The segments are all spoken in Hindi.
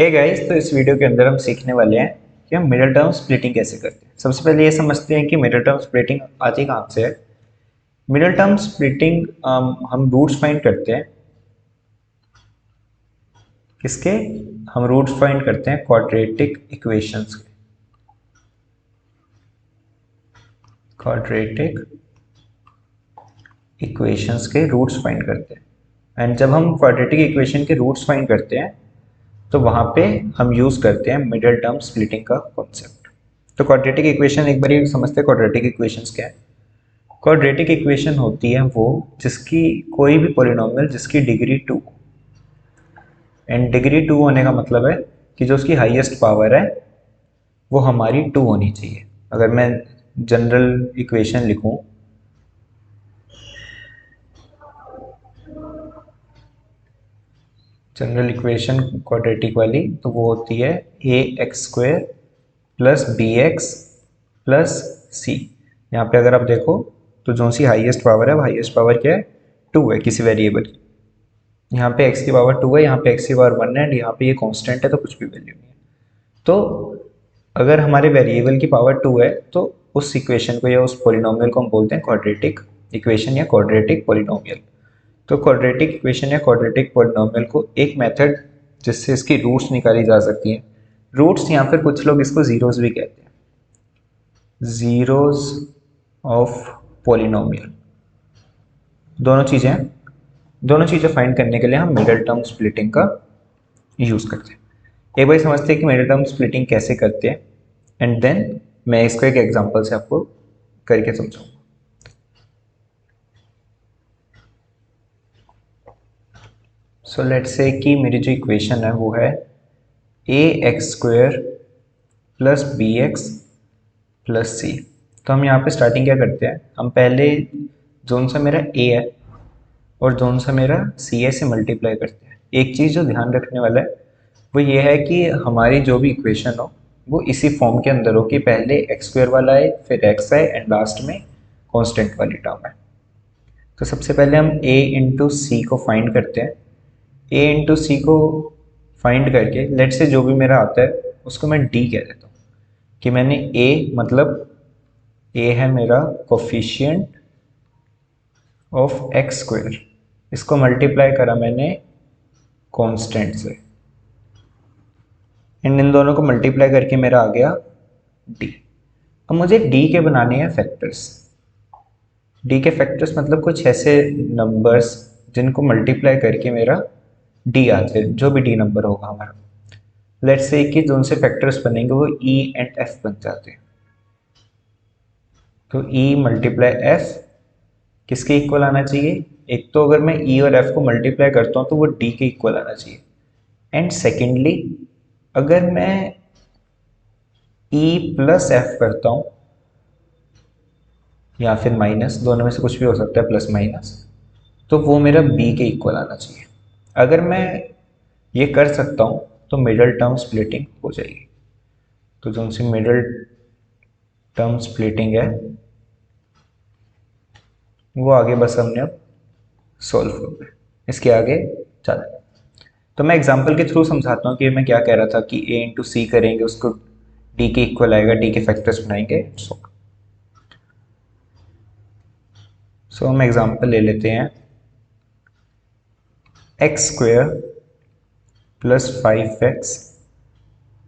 हे गाइस, तो इस वीडियो के अंदर हम सीखने वाले हैं कि हम मिडिल टर्म स्प्लिटिंग कैसे करते हैं। सबसे पहले ये समझते हैं कि मिडिल टर्म स्प्लिटिंग आती कहाँ से है। मिडिल टर्म स्प्लिटिंग हम रूट्स फाइंड करते हैं। किसके? हम रूट्स फाइंड करते हैं क्वाड्रेटिक इक्वेशंस के। क्वाड्रेटिक इक्वेशंस के रूट्स फाइंड करते हैं। एंड जब हम क्वाड्रेटिक इक्वेशन के रूट्स फाइंड करते हैं तो वहाँ पे हम यूज़ करते हैं मिडिल टर्म स्प्लिटिंग का कॉन्सेप्ट। तो क्वाड्रेटिक इक्वेशन एक बार समझते हैं क्वाड्रेटिक इक्वेशंस क्या है। क्वाड्रेटिक इक्वेशन होती है वो जिसकी कोई भी पॉलिनॉमियल जिसकी डिग्री 2, एंड डिग्री 2 होने का मतलब है कि जो उसकी हाईएस्ट पावर है वो हमारी 2 होनी चाहिए। अगर मैं जनरल इक्वेशन लिखूं, जनरल इक्वेशन क्वाड्रेटिक वाली, तो वो होती है ax² plus bx plus c। यहाँ पे अगर आप देखो तो जो सी हाईएस्ट पावर है वो हाईएस्ट पावर क्या है? 2 है किसी वेरिएबल की। यहाँ पे x की पावर 2 है, यहाँ पे x की पावर 1 है, एंड यहाँ पे ये कांस्टेंट है तो कुछ भी वैल्यू नहीं है। तो अगर हमारे वेरिएबल की पावर 2 है तो उस इक्वेशन को या उस पॉलिनोमियल को हम बोलते हैं क्वाड्रेटिक इक्वेशन या क्वाड्रेटिक पॉलिनोमियल। तो क्वाड्रेटिक इक्वेशन या क्वाड्रेटिक पॉलिनोमियल को एक मेथड जिससे इसकी रूट्स निकाली जा सकती हैं, रूट्स या फिर कुछ लोग इसको जीरोस भी कहते हैं, जीरोस ऑफ पॉलिनोमियल। दोनों चीज़ें फाइंड करने के लिए हम मिडिल टर्म स्प्लिटिंग का यूज़ करते हैं। एक बार समझते हैं कि मिडिल टर्म स्प्लिटिंग कैसे करते हैं, एंड देन मैं इसको एक एग्जांपल से आपको करके समझाऊंगा। सो लेट्स से कि मेरी जो इक्वेशन है वो है ax² plus bx plus c। तो हम यहाँ पे स्टार्टिंग क्या करते हैं, हम पहले जोन सा मेरा a है और जोन सा मेरा c है से मल्टीप्लाई करते हैं। एक चीज़ जो ध्यान रखने वाला है वो ये है कि हमारी जो भी इक्वेशन हो वो इसी फॉर्म के अंदर हो कि पहले x² वाला है, फिर x है, एंड लास्ट में कांस्टेंट वाली टर्म है। तो सबसे पहले हम a इंटू सी को फाइंड करते हैं। a इंटू सी को फाइंड करके लेट से जो भी मेरा आता है उसको मैं d कह देता हूँ कि मैंने a मतलब a है मेरा कोफिशिएंट ऑफ x², इसको मल्टीप्लाई करा मैंने कांस्टेंट से, एंड इन दोनों को मल्टीप्लाई करके मेरा आ गया d। अब मुझे d के बनाने हैं फैक्टर्स। d के फैक्टर्स मतलब कुछ ऐसे नंबर्स जिनको मल्टीप्लाई करके मेरा d आ जाए, जो भी d नंबर होगा हमारा। लेट्स से कि जो उनसे फैक्टर्स बनेंगे वो e एंड f बन जाते हैं। तो e मल्टीप्लाई f किसके इक्वल आना चाहिए? एक तो अगर मैं e और f को मल्टीप्लाई करता हूँ तो वो d के इक्वल आना चाहिए, एंड सेकेंडली अगर मैं e प्लस f करता हूँ या फिर माइनस, दोनों में से कुछ भी हो सकता है, प्लस माइनस, तो वो मेरा b के इक्वल आना चाहिए। अगर मैं ये कर सकता हूँ तो मिडल टर्म स्प्लिटिंग हो जाएगी। तो जो सी मिडल टर्म स्प्लिटिंग है वो आगे बस हमने अब सॉल्व करना है, इसके आगे चला। तो मैं एग्जांपल के थ्रू समझाता हूँ कि मैं क्या कह रहा था कि a इंटू सी करेंगे उसको d के इक्वल आएगा, d के फैक्टर्स बनाएंगे। सो हम एग्जांपल ले लेते हैं x² प्लस 5x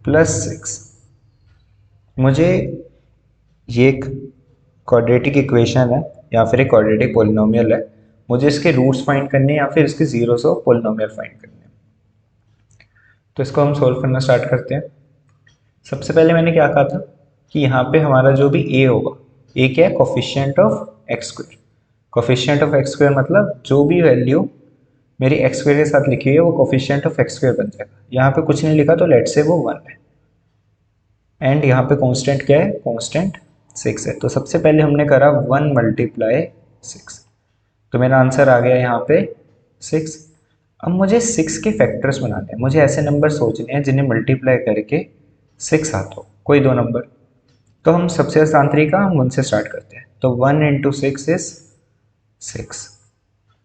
प्लस 6। मुझे ये एक क्वाड्रेटिक इक्वेशन है या फिर एक क्वाड्रेटिक पॉलिनोमियल है, मुझे इसके रूट्स फाइंड करने हैं या फिर इसके जीरोस ऑफ पॉलिनोमियल फाइंड करने हैं। तो इसको हम सोल्व करना स्टार्ट करते हैं। सबसे पहले मैंने क्या कहा था कि यहाँ पे हमारा जो भी a होगा, a क्या है? Coefficient of x²। Coefficient of x² मतलब जो भी वैल्यू मेरी x² के साथ लिखी हुई है वो कोफिशिएंट ऑफ x² बन जाएगा। यहाँ पे कुछ नहीं लिखा तो लेट से वो 1 है, एंड यहाँ पे कांस्टेंट क्या है? कांस्टेंट 6 है। तो सबसे पहले हमने करा 1 मल्टीप्लाई 6, तो मेरा आंसर आ गया यहाँ पे 6। अब मुझे 6 के फैक्टर्स बनाने हैं, मुझे ऐसे नंबर सोचने हैं जिन्हें मल्टीप्लाई करके 6 आता हो, कोई दो नंबर। तो हम सबसे आसान तरीका हम उनसे स्टार्ट करते हैं। तो 1 इंटू 6 इज 6,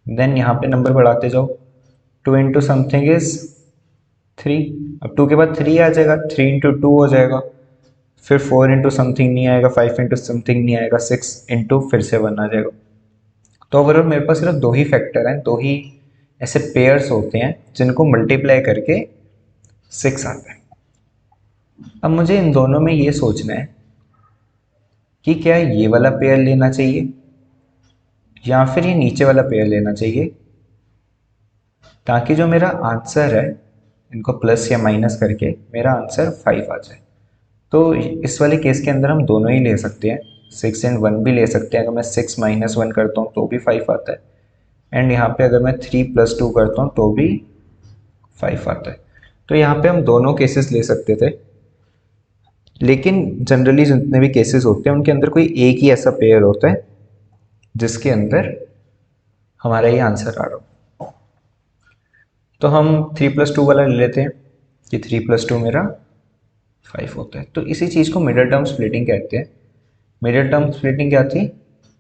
देन यहाँ पे नंबर बढ़ाते जाओ। 2 इंटू समथिंग इज 3। अब 2 के बाद 3 आ जाएगा, 3 इंटू 2 हो जाएगा, फिर 4 इंटू समथिंग नहीं आएगा, 5 इंटू समथिंग नहीं आएगा, 6 इंटू फिर से 1 आ जाएगा। तो ओवरऑल मेरे पास सिर्फ 2 ही फैक्टर हैं, 2 ही ऐसे पेयर्स होते हैं जिनको मल्टीप्लाई करके 6 आता है। अब मुझे इन दोनों में ये सोचना है कि क्या ये वाला पेयर लेना चाहिए या फिर ये नीचे वाला पेयर लेना चाहिए, ताकि जो मेरा आंसर है इनको प्लस या माइनस करके मेरा आंसर 5 आ जाए। तो इस वाले केस के अंदर हम दोनों ही ले सकते हैं, 6 एंड 1 भी ले सकते हैं। अगर मैं 6 माइनस 1 करता हूँ तो भी 5 आता है, एंड यहाँ पे अगर मैं 3 प्लस 2 करता हूँ तो भी 5 आता है। तो यहाँ पे हम दोनों केसेस ले सकते थे, लेकिन जनरली जितने भी केसेस होते हैं उनके अंदर कोई एक ही ऐसा पेयर होता है जिसके अंदर हमारा ये आंसर आ रहा हो। तो हम 3 प्लस 2 वाला ले लेते हैं कि 3 प्लस 2 मेरा 5 होता है। तो इसी चीज़ को मिडिल टर्म स्प्लिटिंग कहते हैं। मिडिल टर्म स्प्लिटिंग क्या थी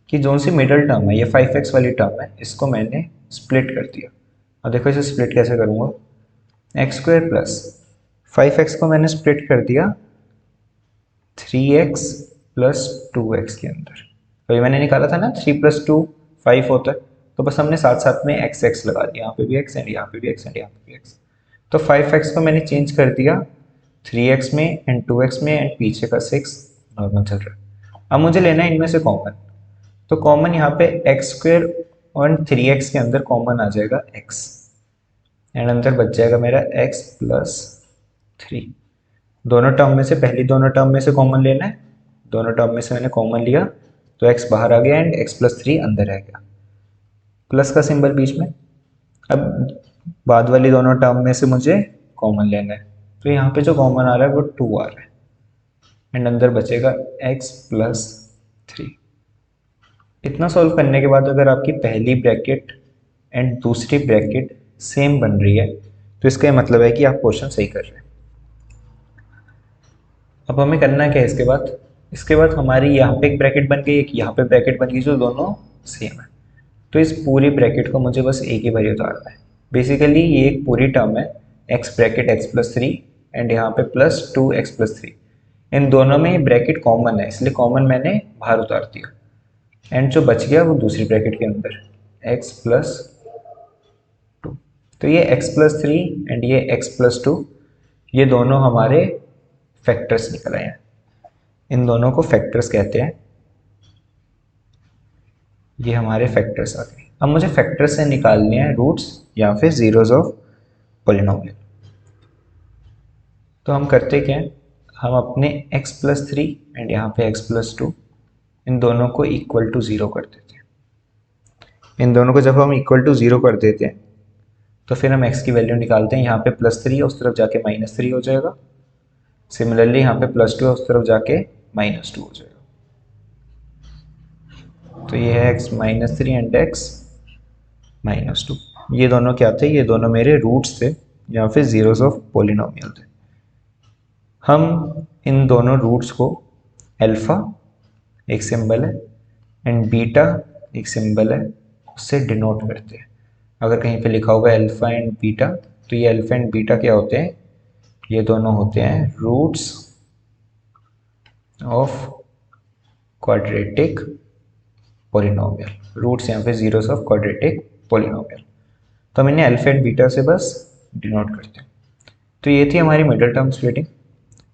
कि जो सी मिडिल टर्म है, ये 5x वाली टर्म है, इसको मैंने स्प्लिट कर दिया। अब देखो इसे स्प्लिट कैसे करूँगा, एक्स स्क्वायर प्लस 5x को मैंने स्प्लिट कर दिया 3x प्लस 2x के अंदर। तो मैंने निकाला था ना 3 प्लस 2 5 होता है, तो बस हमने साथ साथ में एक्स एक्स लगा दिया, यहाँ पे भी एक्स एंड यहाँ पे भी एक्स एंड यहाँ पे भी एक्स। तो 5x को मैंने चेंज कर दिया 3x में एंड 2x में, एंड पीछे का 6 नॉर्मल चल रहा है। अब मुझे लेना है इनमें से कॉमन, तो कॉमन यहाँ पे एक्स स्क्वायर और 3x के अंदर कॉमन आ जाएगा x, एंड अंदर बच जाएगा मेरा x प्लस 3। दोनों टर्म में से पहली दोनों टर्म में से कॉमन लेना है, दोनों टर्म में से मैंने कॉमन लिया तो x बाहर आ गया एंड x प्लस 3 अंदर रह गया, प्लस का सिंबल बीच में। अब बाद वाली दोनों टर्म में से मुझे कॉमन लेना है, तो यहाँ पे जो कॉमन आ रहा है वो 2 आ रहा है, एंड अंदर बचेगा x प्लस 3। इतना सॉल्व करने के बाद अगर आपकी पहली ब्रैकेट एंड दूसरी ब्रैकेट सेम बन रही है तो इसका ये मतलब है कि आप क्वेश्चन सही कर रहे हैं। अब हमें करना क्या है इसके बाद हमारी यहाँ पे एक ब्रैकेट बन गई, एक यहाँ पे ब्रैकेट बन गई, जो दोनों सेम है। तो इस पूरी ब्रैकेट को मुझे बस एक ही बार उतारना है। बेसिकली ये एक पूरी टर्म है, x bracket x plus 3 and यहाँ पे प्लस 2x प्लस 3। इन दोनों में ये ब्रैकेट कॉमन है, इसलिए कॉमन मैंने बाहर उतार दिया, एंड जो बच गया वो दूसरी ब्रैकेट के अंदर x प्लस 2। तो ये x प्लस 3 एंड ये x प्लस 2, ये दोनों हमारे फैक्टर्स निकल आए हैं। इन दोनों को फैक्टर्स कहते हैं, ये हमारे फैक्टर्स आ गए। अब मुझे फैक्टर्स से निकालने हैं रूट्स या फिर जीरोस ऑफ पॉलिनोमियल। तो हम करते क्या हैं, हम अपने x प्लस 3 एंड यहाँ पे x प्लस 2 इन दोनों को इक्वल टू 0 कर देते हैं। इन दोनों को जब हम इक्वल टू 0 कर देते हैं तो फिर हम x की वैल्यू निकालते हैं। यहाँ पे प्लस 3 है, उस तरफ जाके माइनस 3 हो जाएगा। सिमिलरली यहाँ पे प्लस 2 है, उस तरफ जाके माइनस 2 हो जाएगा। तो ये है x minus 3 and x minus 2। ये दोनों क्या थे, ये दोनों मेरे रूट्स थे या फिर जीरोस ऑफ पॉलिनोमियल थे। हम इन दोनों रूट्स को अल्फा एक सिंबल है एंड बीटा एक सिंबल है, उससे डिनोट करते हैं। अगर कहीं पे लिखा होगा अल्फा एंड बीटा, तो ये अल्फा एंड बीटा क्या होते हैं, ये दोनों होते हैं roots of quadratic polynomial, roots या फिर जीरोस ऑफ क्वाड्रेटिक पॉलिनोमियल। तो हम इन्हें अल्फा एंड बीटा से बस डिनोट करते हैं। तो ये थी हमारी मिडिल टर्म स्प्लिटिंग।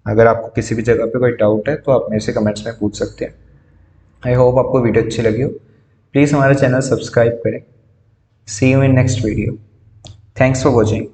अगर आपको किसी भी जगह पे कोई डाउट है तो आप मेरे से कमेंट्स में पूछ सकते हैं। आई होप आपको वीडियो अच्छी लगी हो। प्लीज़ हमारा चैनल सब्सक्राइब करें। See you in next video. Thanks for watching.